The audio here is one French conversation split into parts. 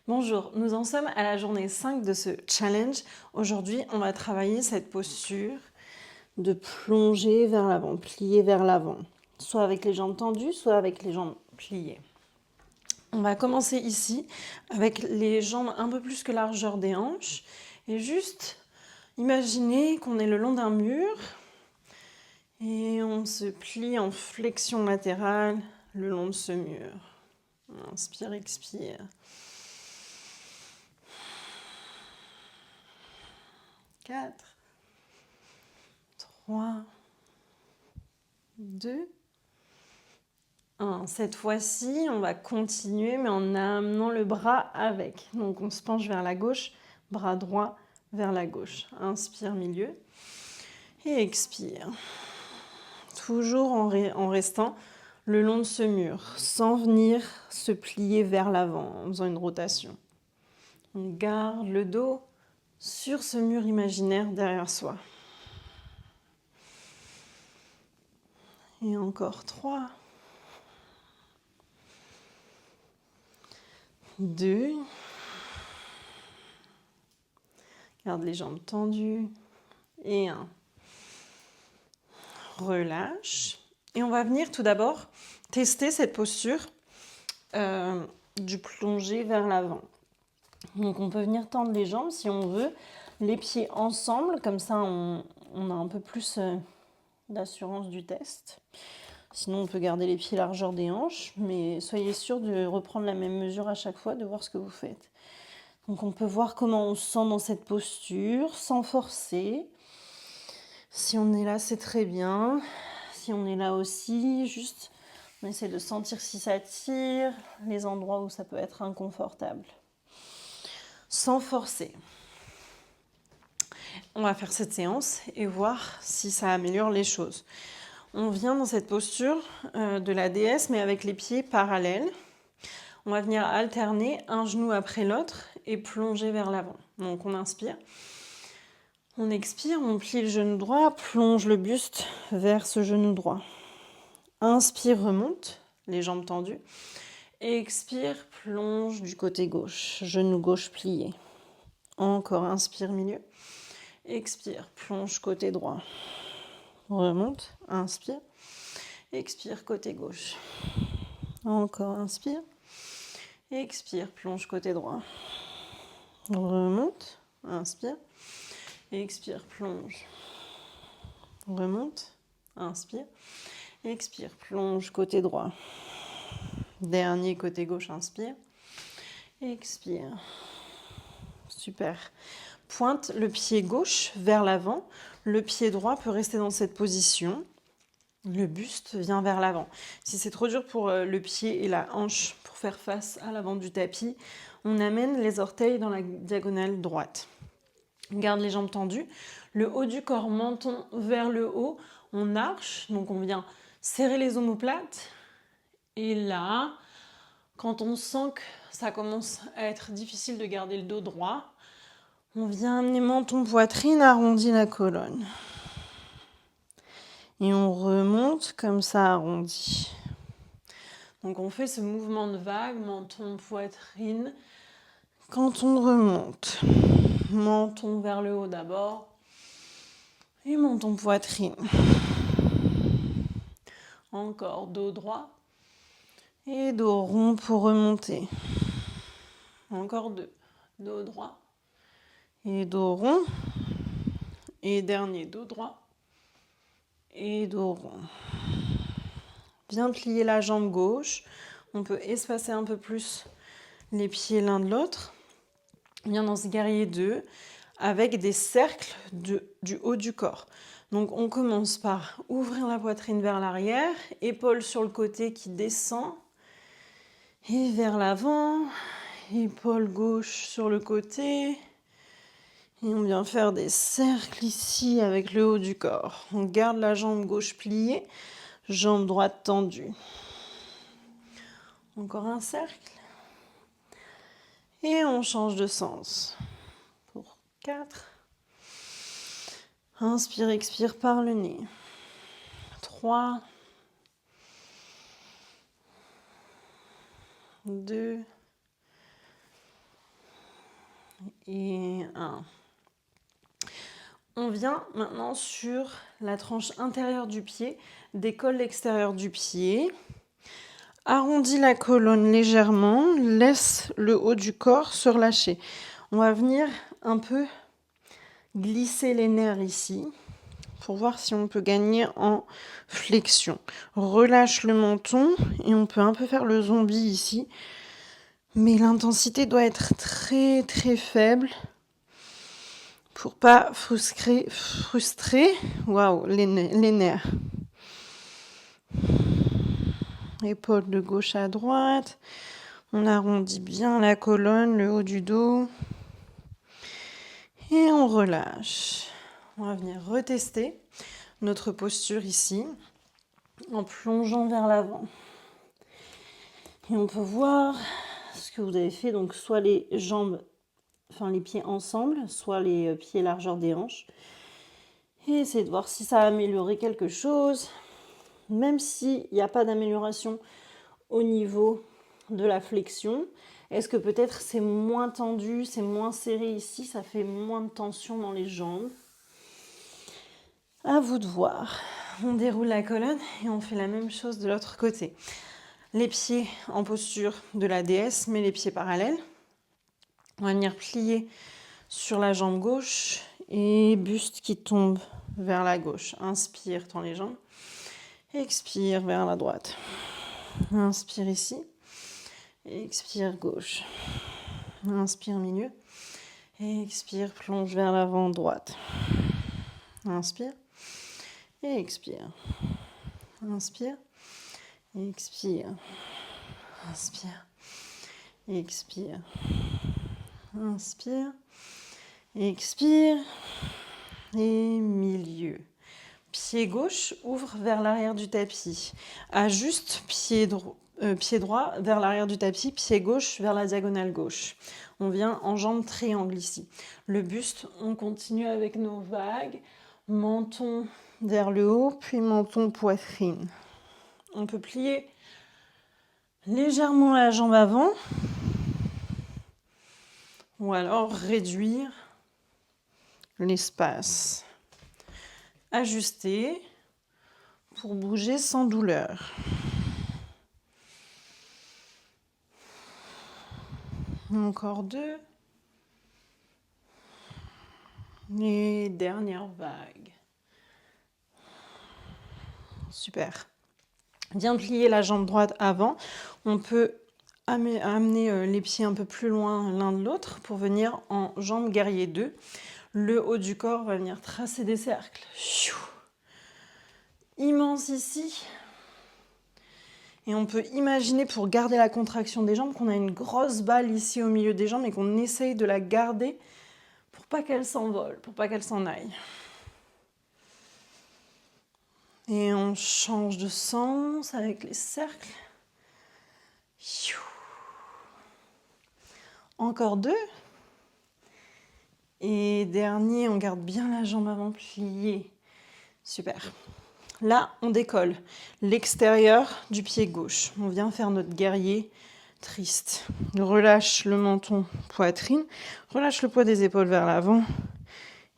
Bonjour, nous en sommes à la journée 5 de ce challenge. Aujourd'hui, on va travailler cette posture de plonger vers l'avant, plier vers l'avant, soit avec les jambes tendues, soit avec les jambes pliées. On va commencer ici avec les jambes un peu plus que largeur des hanches et juste imaginer qu'on est le long d'un mur et on se plie en flexion latérale le long de ce mur. Inspire, expire. 4, 3, 2, 1. Cette fois-ci, on va continuer, mais en amenant le bras avec. Donc, on se penche vers la gauche, bras droit vers la gauche. Inspire, milieu. Et expire. Toujours en restant le long de ce mur, sans venir se plier vers l'avant, en faisant une rotation. On garde le dos sur ce mur imaginaire derrière soi. Et encore 3, 2, garde les jambes tendues, et 1. Relâche. Et on va venir tout d'abord tester cette posture du plongé vers l'avant. Donc on peut venir tendre les jambes si on veut, les pieds ensemble, comme ça on a un peu plus d'assurance du test. Sinon on peut garder les pieds largeur des hanches, mais soyez sûr de reprendre la même mesure à chaque fois, de voir ce que vous faites. Donc on peut voir comment on se sent dans cette posture, sans forcer. Si on est là, c'est très bien. Si on est là aussi, juste on essaie de sentir si ça tire, les endroits où ça peut être inconfortable. Sans forcer. On va faire cette séance et voir si ça améliore les choses. On vient dans cette posture de la déesse, mais avec les pieds parallèles. On va venir alterner un genou après l'autre et plonger vers l'avant. Donc on inspire. On expire, on plie le genou droit, plonge le buste vers ce genou droit. Inspire, remonte, les jambes tendues. Expire, plonge du côté gauche, genou gauche plié. Encore, inspire, milieu. Expire, plonge côté droit. Remonte, inspire. Expire, côté gauche. Encore, inspire. Expire, plonge côté droit. Remonte, inspire. Expire, plonge. Remonte, inspire. Expire, plonge côté droit. Dernier côté gauche, inspire. Expire. Super. Pointe le pied gauche vers l'avant. Le pied droit peut rester dans cette position. Le buste vient vers l'avant. Si c'est trop dur pour le pied et la hanche pour faire face à l'avant du tapis, on amène les orteils dans la diagonale droite. On garde les jambes tendues. Le haut du corps, menton vers le haut. On arche, donc on vient serrer les omoplates. Et là, quand on sent que ça commence à être difficile de garder le dos droit, on vient amener menton, poitrine, arrondi la colonne. Et on remonte comme ça, arrondi. Donc on fait ce mouvement de vague, menton, poitrine. Quand on remonte, menton vers le haut d'abord. Et menton, poitrine. Encore dos droit. Et dos rond pour remonter. Encore 2. Dos droit. Et dos rond. Et dernier, dos droit. Et dos rond. Bien plier la jambe gauche. On peut espacer un peu plus les pieds l'un de l'autre. Bien dans ce guerrier 2, avec des cercles du haut du corps. Donc on commence par ouvrir la poitrine vers l'arrière, épaule sur le côté qui descend, et vers l'avant, épaule gauche sur le côté. Et on vient faire des cercles ici avec le haut du corps. On garde la jambe gauche pliée, jambe droite tendue. Encore un cercle. Et on change de sens. Pour 4. Inspire, expire par le nez. 3. 2. et 1. On vient maintenant sur la tranche intérieure du pied, décolle l'extérieur du pied, arrondis la colonne légèrement, laisse le haut du corps se relâcher. On va venir un peu glisser les nerfs ici pour voir si on peut gagner en flexion. Relâche le menton et on peut un peu faire le zombie ici, mais l'intensité doit être très très faible pour pas frustrer waouh, les nerfs. Épaules de gauche à droite. On arrondit bien la colonne, le haut du dos. Et on relâche. On va venir retester notre posture ici en plongeant vers l'avant. Et on peut voir ce que vous avez fait. Donc soit les jambes, enfin les pieds ensemble, soit les pieds largeur des hanches. Et essayez de voir si ça a amélioré quelque chose. Même s'il n'y a pas d'amélioration au niveau de la flexion, est-ce que peut-être c'est moins tendu, c'est moins serré ici, ça fait moins de tension dans les jambes? À vous de voir. On déroule la colonne et on fait la même chose de l'autre côté. Les pieds en posture de la déesse, mais les pieds parallèles. On va venir plier sur la jambe gauche et buste qui tombe vers la gauche. Inspire, tends les jambes. Expire vers la droite. Inspire ici. Expire gauche. Inspire milieu. Expire, plonge vers l'avant droite. Inspire. Et expire. Inspire. Expire. Inspire. Expire. Inspire. Expire. Et milieu. Pied gauche, ouvre vers l'arrière du tapis. Ajuste pied droit vers l'arrière du tapis, pied gauche vers la diagonale gauche. On vient en jambe triangle ici. Le buste, on continue avec nos vagues. Menton vers le haut, puis menton poitrine. On peut plier légèrement la jambe avant ou alors réduire l'espace. Ajuster pour bouger sans douleur. Encore 2. Et dernière vague. Super. Bien plier la jambe droite avant. On peut amener les pieds un peu plus loin l'un de l'autre pour venir en jambe guerrier 2. Le haut du corps va venir tracer des cercles. Immense ici. Et on peut imaginer, pour garder la contraction des jambes, qu'on a une grosse balle ici au milieu des jambes et qu'on essaye de la garder pour pas qu'elle s'envole, pour pas qu'elle s'en aille. Et on change de sens avec les cercles. Encore 2. Et dernier, on garde bien la jambe avant pliée. Super. Là, on décolle l'extérieur du pied gauche. On vient faire notre guerrier triste. Relâche le menton, poitrine. Relâche le poids des épaules vers l'avant.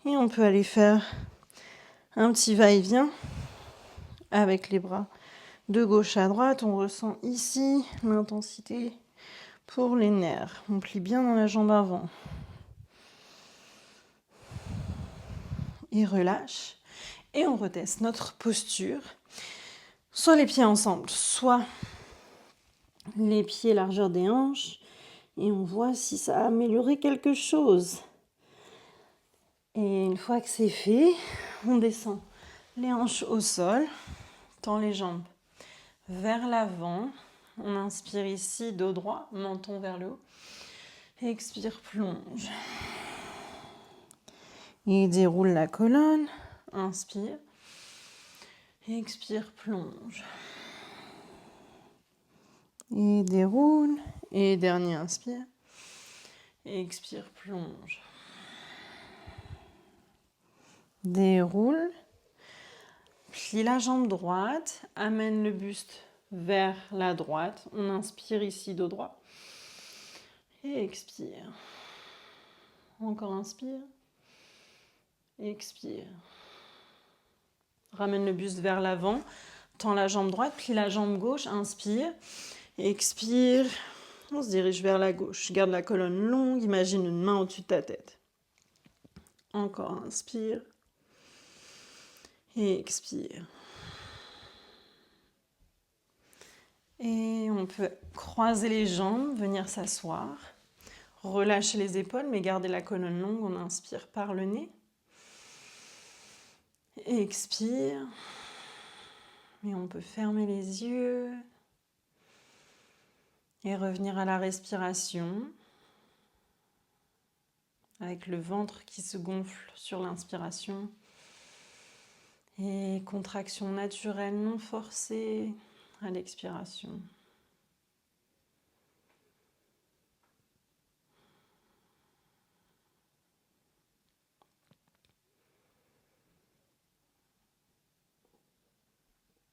Et on peut aller faire un petit va-et-vient avec les bras de gauche à droite. On ressent ici l'intensité pour les nerfs. On plie bien dans la jambe avant. Et relâche. Et on reteste notre posture. Soit les pieds ensemble, soit les pieds largeur des hanches. Et on voit si ça a amélioré quelque chose. Et une fois que c'est fait, on descend les hanches au sol. Tend les jambes vers l'avant. On inspire ici, dos droit, menton vers le haut. Expire, plonge. Et déroule la colonne. Inspire. Expire, plonge. Et déroule. Et dernier, inspire. Expire, plonge. Déroule. Plie la jambe droite. Amène le buste vers la droite. On inspire ici, dos droit. Et expire. Encore inspire. Expire. Ramène le buste vers l'avant. Tends la jambe droite, plie la jambe gauche. Inspire. Expire. On se dirige vers la gauche. Garde la colonne longue. Imagine une main au-dessus de ta tête. Encore inspire. Et expire. Et on peut croiser les jambes, venir s'asseoir. Relâcher les épaules, mais garder la colonne longue. On inspire par le nez. Expire. Et on peut fermer les yeux. Et revenir à la respiration. Avec le ventre qui se gonfle sur l'inspiration. Et contraction naturelle non forcée à l'expiration.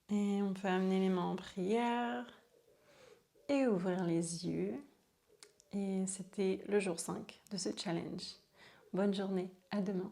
Et on peut amener les mains en prière et ouvrir les yeux. Et c'était le jour 5 de ce challenge. Bonne journée, à demain.